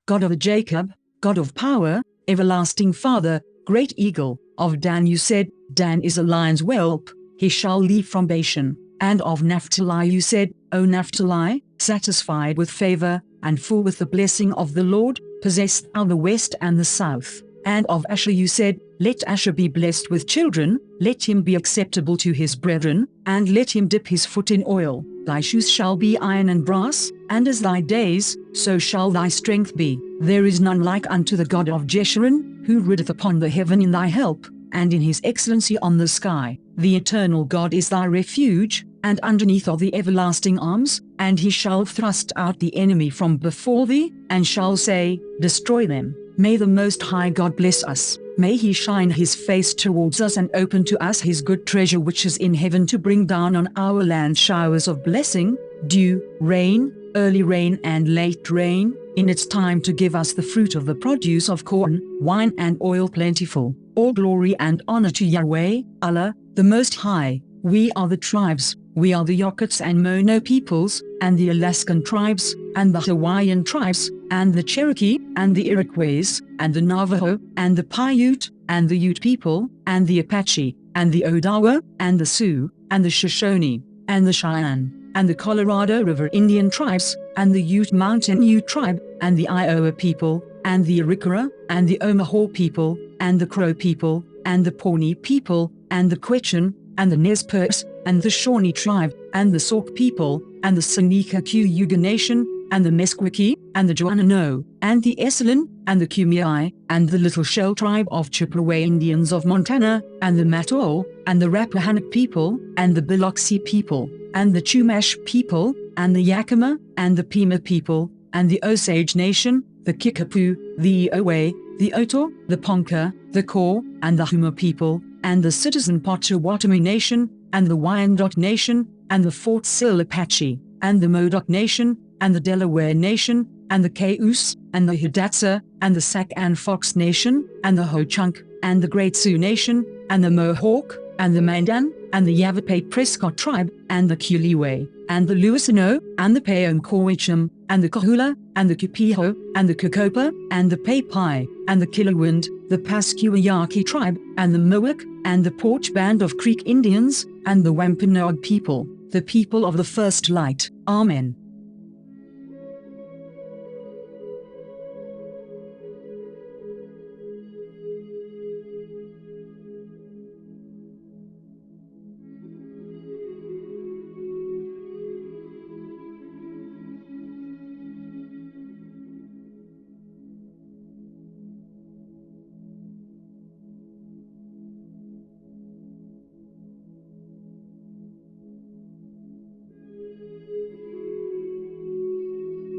God of Jacob, God of power, everlasting Father, great eagle. Of Dan you said, Dan is a lion's whelp, he shall leave from Bashan. And of Naphtali you said, O Naphtali, satisfied with favor, and full with the blessing of the Lord, possessed thou the west and the south. And of Asher you said, let Asher be blessed with children, let him be acceptable to his brethren, and let him dip his foot in oil. Thy shoes shall be iron and brass, and as thy days, so shall thy strength be. There is none like unto the God of Jeshurun, who rideth upon the heaven in thy help, and in his excellency on the sky. The eternal God is thy refuge, and underneath are the everlasting arms, and he shall thrust out the enemy from before thee, and shall say, destroy them. May the Most High God bless us. May he shine his face towards us and open to us his good treasure which is in heaven, to bring down on our land showers of blessing, dew, rain, early rain and late rain, in its time, to give us the fruit of the produce of corn, wine and oil plentiful. All glory and honor to Yahweh, Allah, the Most High. We are the tribes, we are the Yokuts and Mono peoples, and the Alaskan tribes, and the Hawaiian tribes, and the Cherokee, and the Iroquois, and the Navajo, and the Paiute, and the Ute people, and the Apache, and the Odawa, and the Sioux, and the Shoshone, and the Cheyenne, and the Colorado River Indian tribes, and the Ute Mountain Ute tribe, and the Iowa people, and the Arikara, and the Omaha people, and the Crow people, and the Pawnee people, and the Quechan, and the Nez Perce, and the Shawnee tribe, and the Sauk people, and the Seneca Cayuga Nation, and the Meskwaki, and the Joannano, and the Esselen, and the Kumeyaay, and the Little Shell tribe of Chippewa Indians of Montana, and the Matol, and the Rappahannock people, and the Biloxi people, and the Chumash people, and the Yakima, and the Pima people, and the Osage Nation, the Kickapoo, the Owe, the Oto, the Ponca, the Kaw, and the Huma people, and the Citizen Potawatomi Nation, and the Wyandot Nation, and the Fort Sill Apache, and the Modoc Nation, and the Delaware Nation, and the Cayuse, and the Hidatsa, and the Sac and Fox Nation, and the Ho-Chunk, and the Great Sioux Nation, and the Mohawk, and the Mandan, and the Yavapai Prescott tribe, and the Kuliwe, and the Louisiano, and the Payonkawitcham, and the Kahula, and the Kupiho, and the Kukopa, and the Paypai, and the Killawind, the Pasquayaki tribe, and the Mohawk, and the Porch Band of Creek Indians, and the Wampanoag people, the people of the first light. Amen.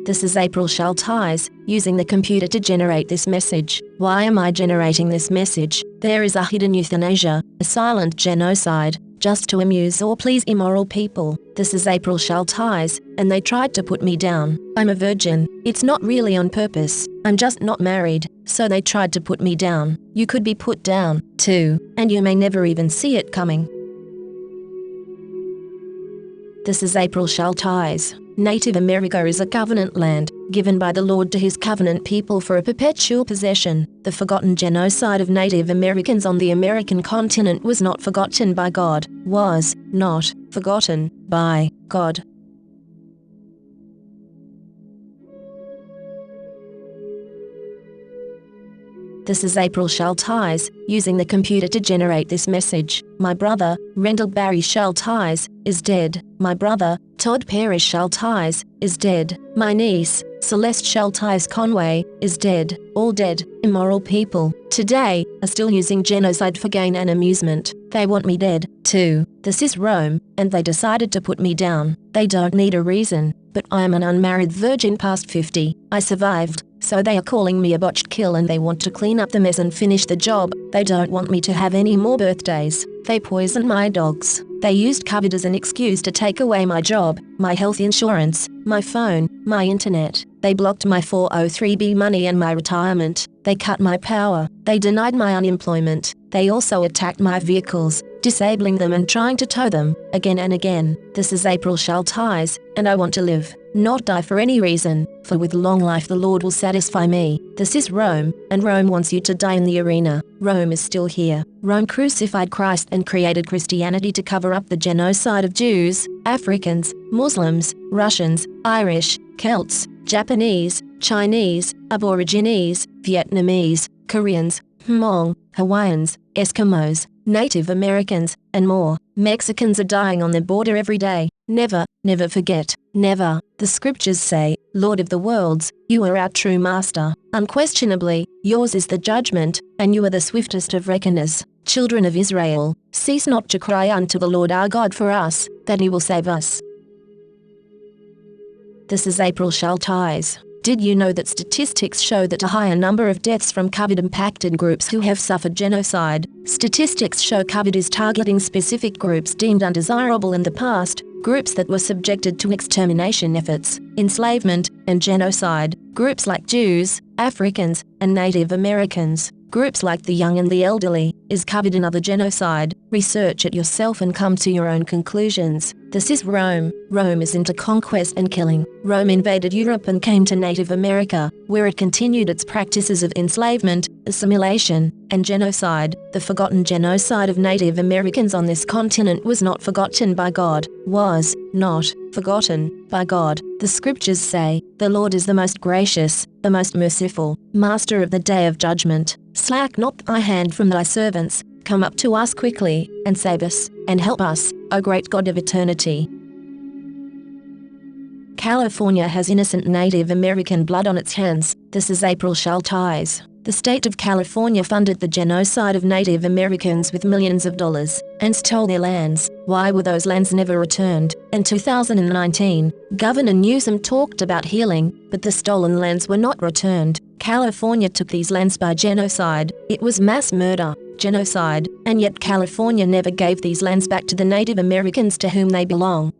This is April Schulthies, using the computer to generate this message. Why am I generating this message? There is a hidden euthanasia, a silent genocide, just to amuse or please immoral people. This is April Schulthies, and they tried to put me down. I'm a virgin. It's not really on purpose. I'm just not married, so they tried to put me down. You could be put down, too, and you may never even see it coming. This is April Schulthies. Native America is a covenant land, given by the Lord to his covenant people for a perpetual possession. The forgotten genocide of Native Americans on the American continent was not forgotten by God, was not forgotten by God. This is April Schulthies, using the computer to generate this message. My brother, Rendell Barry Schulthies, is dead. My brother, Todd Perry Schulthies, is dead. My niece, Celeste Schulthies Conway, is dead. All dead, immoral people, today, are still using genocide for gain and amusement. They want me dead, too. This is Rome, and they decided to put me down. They don't need a reason, but I am an unmarried virgin past 50. I survived. So they are calling me a botched kill, and they want to clean up the mess and finish the job. They don't want me to have any more birthdays. They poisoned my dogs. They used COVID as an excuse to take away my job, my health insurance, my phone, my internet. They blocked my 403b money and my retirement. They cut my power. They denied my unemployment. They also attacked my vehicles, disabling them and trying to tow them, again and again. This is April Schulthies, and I want to live. not die for any reason, for with long life the Lord will satisfy me. This is Rome, and Rome wants you to die in the arena. Rome is still here. Rome crucified Christ and created Christianity to cover up the genocide of Jews, Africans, Muslims, Russians, Irish, Celts, Japanese, Chinese, Aborigines, Vietnamese, Koreans, Hmong, Hawaiians, Eskimos, Native Americans, and more. Mexicans are dying on the border every day. Never, never forget. Never. The scriptures say, Lord of the worlds, you are our true master. Unquestionably, yours is the judgment, and you are the swiftest of reckoners. Children of Israel, cease not to cry unto the Lord our God for us, that he will save us. This is April Schulthies. Did you know that statistics show that a higher number of deaths from COVID impacted groups who have suffered genocide? Statistics show COVID is targeting specific groups deemed undesirable in the past, groups that were subjected to extermination efforts, enslavement, and genocide, groups like Jews, Africans, and Native Americans. Groups like the young and the elderly, is covered in other genocide. Research it yourself and come to your own conclusions. This is Rome. Rome is into conquest and killing. Rome invaded Europe and came to Native America, where it continued its practices of enslavement, assimilation, and genocide. The forgotten genocide of Native Americans on this continent was not forgotten by God. Was not forgotten by God. The scriptures say, the Lord is the most gracious, the most merciful, master of the day of judgment. Slack not thy hand from thy servants, come up to us quickly, and save us, and help us, O great God of eternity. California has innocent Native American blood on its hands. This is April Schulthies. The state of California funded the genocide of Native Americans with millions of dollars, and stole their lands. Why were those lands never returned? In 2019, Governor Newsom talked about healing, but the stolen lands were not returned. California took these lands by genocide. It was mass murder, genocide, and yet California never gave these lands back to the Native Americans to whom they belong.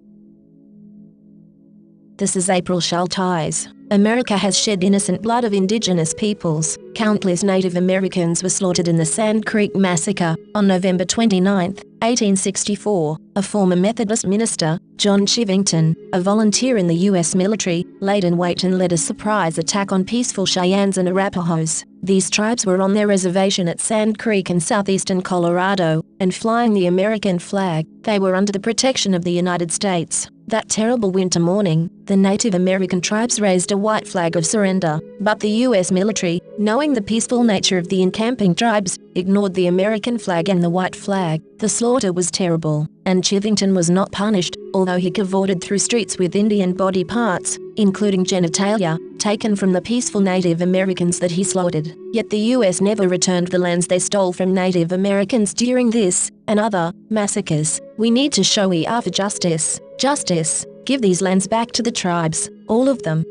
This is April Schulthies. America has shed innocent blood of indigenous peoples. Countless Native Americans were slaughtered in the Sand Creek Massacre on November 29, 1864. A former Methodist minister, John Chivington, a volunteer in the U.S. military, laid in wait and led a surprise attack on peaceful Cheyennes and Arapahoes. These tribes were on their reservation at Sand Creek in southeastern Colorado, and flying the American flag. They were under the protection of the United States. That terrible winter morning, the Native American tribes raised a white flag of surrender, but the U.S. military, knowing the peaceful nature of the encamping tribes, ignored the American flag and the white flag. The slaughter was terrible, and Chivington was not punished, although he cavorted through streets with Indian body parts, including genitalia, taken from the peaceful Native Americans that he slaughtered. Yet the U.S. never returned the lands they stole from Native Americans during this and other massacres. We need to show we are for justice. Justice. Give these lands back to the tribes, all of them.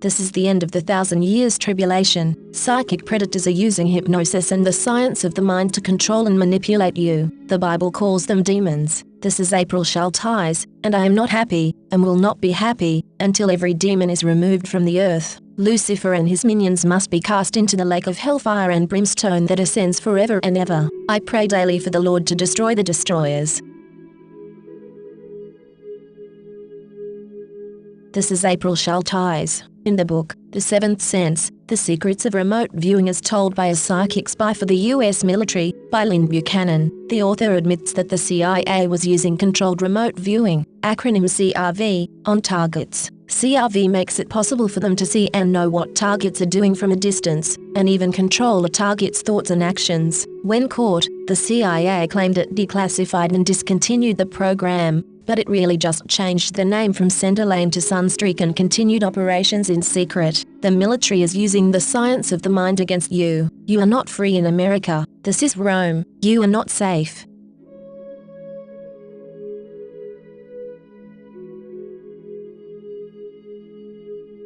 This is the end of the 1,000 years tribulation. Psychic predators are using hypnosis and the science of the mind to control and manipulate you. The Bible calls them demons. This is April Schulthies, and I am not happy, and will not be happy, until every demon is removed from the earth. Lucifer and his minions must be cast into the lake of hellfire and brimstone that ascends forever and ever. I pray daily for the Lord to destroy the destroyers. This is April Schulthies. In the book, The Seventh Sense, The Secrets of Remote Viewing as Told by a Psychic Spy for the U.S. Military, by Lynn Buchanan, the author admits that the CIA was using controlled remote viewing, acronym CRV, on targets. CRV makes it possible for them to see and know what targets are doing from a distance, and even control a target's thoughts and actions. When caught, the CIA claimed it declassified and discontinued the program, but it really just changed the name from Center Lane to Sunstreak and continued operations in secret. The military is using the science of the mind against you. You are not free in America. This is Rome. You are not safe.